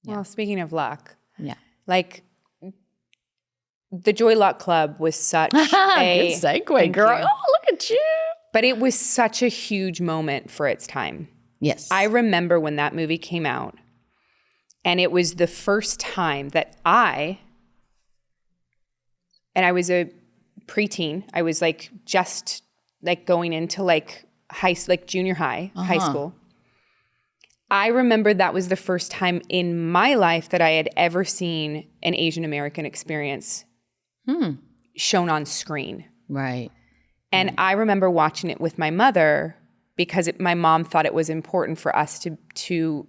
Well, speaking of luck, Yeah. like the Joy Luck Club was such Good segue, girl. You. Oh, look at you. But it was such a huge moment for its time. Yes. I remember when that movie came out, and it was the first time that I was a preteen. I was like just like going into like junior high, high school. I remember that was the first time in my life that I had ever seen an Asian American experience shown on screen. Right. And I remember watching it with my mother because my mom thought it was important for us to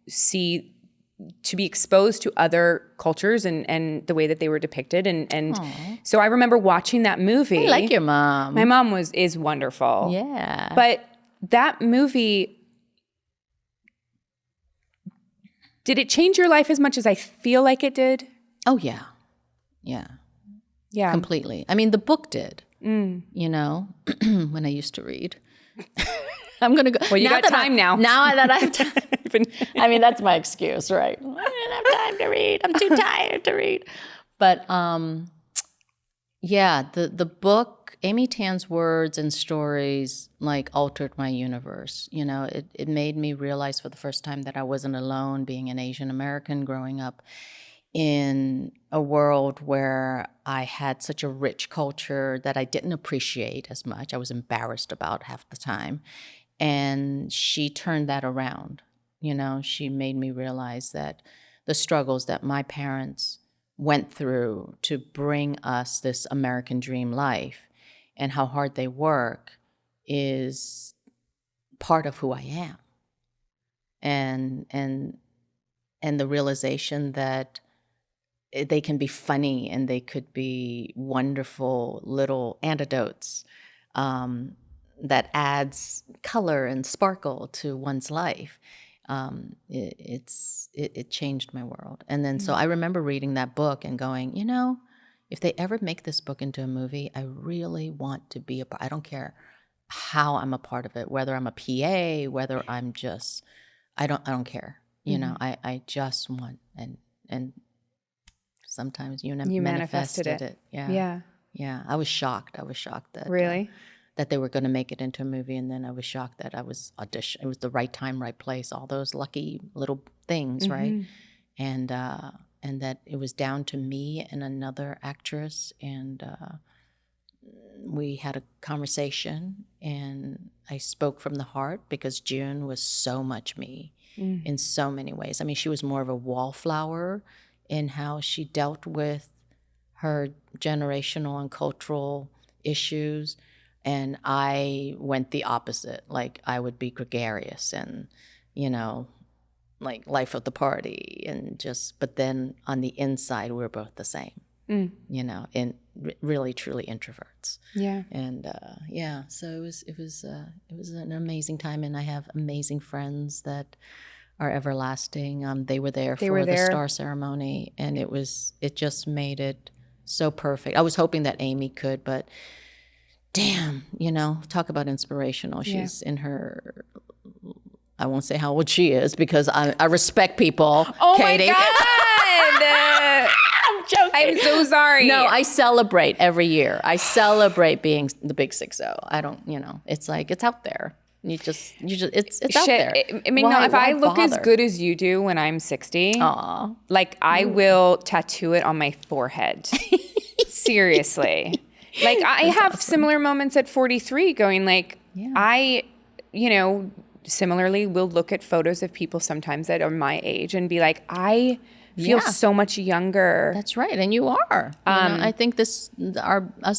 see, to be exposed to other cultures and the way that they were depicted. And so I remember watching that movie. I like your mom. My mom is wonderful. Yeah. But that movie, did it change your life as much as I feel like it did? Oh, yeah. Yeah. Yeah. Completely. I mean, the book did, you know, when I used to read. I'm going to go. Well, you got time now. Now that I have time. I mean, that's my excuse, right? I don't have time to read. I'm too tired to read. But yeah, the book, Amy Tan's words and stories like altered my universe. You know, it made me realize for the first time that I wasn't alone being an Asian American growing up in a world where I had such a rich culture that I didn't appreciate as much. I was embarrassed about half the time. And she turned that around. You know, she made me realize that the struggles that my parents went through to bring us this American dream life and how hard they work is part of who I am. And the realization that they can be funny and they could be wonderful little antidotes that adds color and sparkle to one's life. It changed my world. And then so I remember reading that book and going, you know, if they ever make this book into a movie, I really want to be I don't care how I'm a part of it, whether I'm a PA, whether I'm just, I don't care. You know, I just want, and sometimes you manifested it. Yeah. I was shocked. that Really? That they were going to make it into a movie, and then I was shocked that I was audition. It was the right time, right place, all those lucky little things, right? And that it was down to me and another actress, and we had a conversation, and I spoke from the heart because June was so much me in so many ways. I mean, she was more of a wallflower in how she dealt with her generational and cultural issues. And I went the opposite. Like, I would be gregarious and, you know, like life of the party and just, but then on the inside, we're both the same, you know, and really, truly introverts. Yeah. And yeah, so it was an amazing time. And I have amazing friends that are everlasting. They were there for the star ceremony, and it just made it so perfect. I was hoping that Amy could, but damn, you know, talk about inspirational. She's in her, I won't say how old she is because I respect people. Oh, Katie. my God. I'm joking. I'm so sorry. No, I celebrate every year. I celebrate being the big 6-0. I don't, you know, it's like, it's out there. You just, it's out there. I mean, no, if I look as good as you do when I'm 60, like I will tattoo it on my forehead. Seriously. Like I have similar moments at 43 going like, I, you know, similarly will look at photos of people sometimes that are my age and be like, I feel so much younger. That's right. And you are. You know, I think us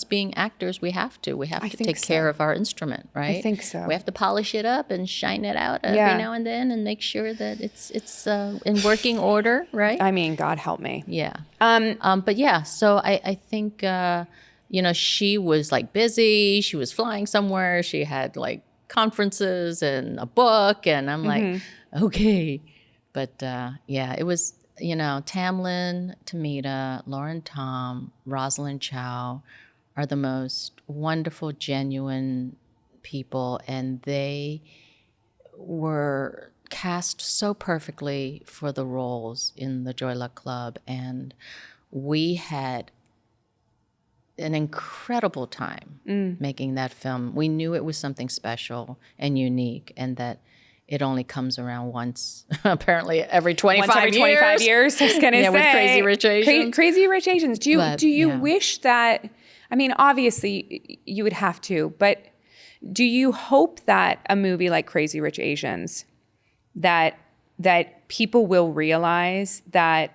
being actors, we have to take care of our instrument, right? I think so. We have to polish it up and shine it out every now and then and make sure that it's in working order, right? I mean, God help me. Yeah. But yeah, so I think, you know, she was like busy. She was flying somewhere. She had like conferences and a book. And I'm like, okay. But yeah, it was, you know, Tamlin, Tamita, Lauren Tom, Rosalind Chow are the most wonderful, genuine people. And they were cast so perfectly for the roles in the Joy Luck Club, and we had an incredible time making that film. We knew it was something special and unique, and that it only comes around once, apparently every 25 once every 25 years. I was gonna say, with Crazy Rich Asians. Crazy Rich Asians. Do you wish that? I mean, obviously you would have to, but do you hope that a movie like Crazy Rich Asians, that people will realize that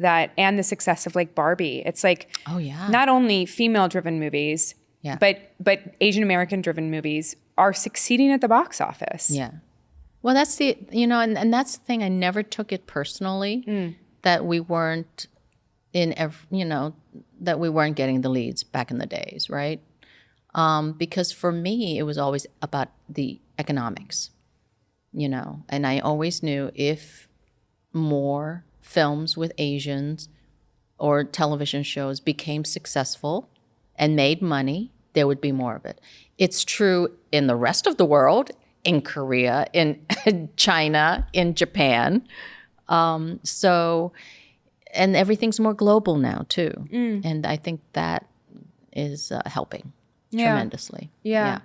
and the success of like Barbie, it's like, oh yeah, not only female-driven movies, but Asian American-driven movies are succeeding at the box office. Yeah. Well, that's the, and that's the thing. I never took it personally that we weren't that we weren't getting the leads back in the days, right? Because for me, it was always about the economics, and I always knew if more films with Asians or television shows became successful and made money, there would be more of it. It's true in the rest of the world, in Korea, in China, in Japan. And everything's more global now too. And I think that is helping tremendously. Yeah.